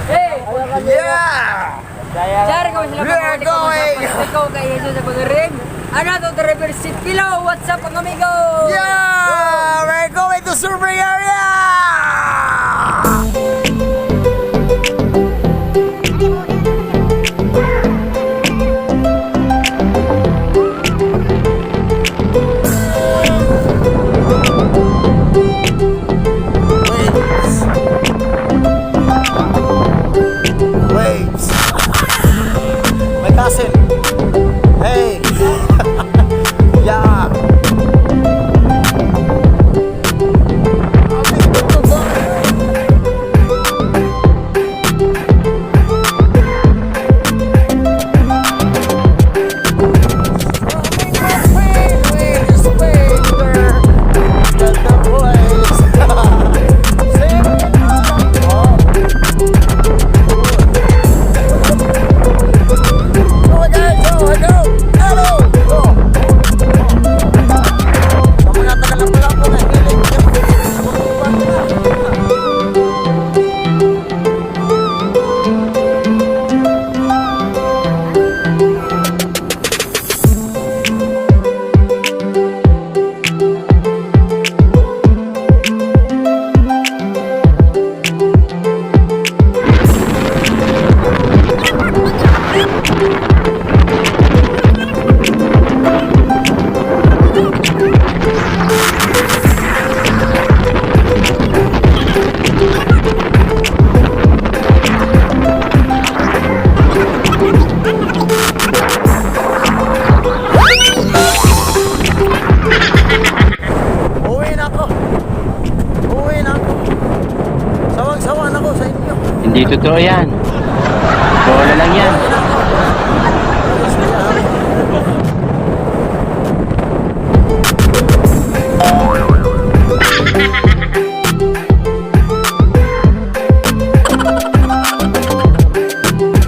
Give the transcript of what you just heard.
Hey! Yeah! Siargao sila We're going! Pacifico kay Jesus sa pagaring. Ano to the river seat below? What's up mga amigo? Yeah! We're going to survey area! Waves. My cousin. Hey. Yeah. Hindi totoo yan. Bola lang yan.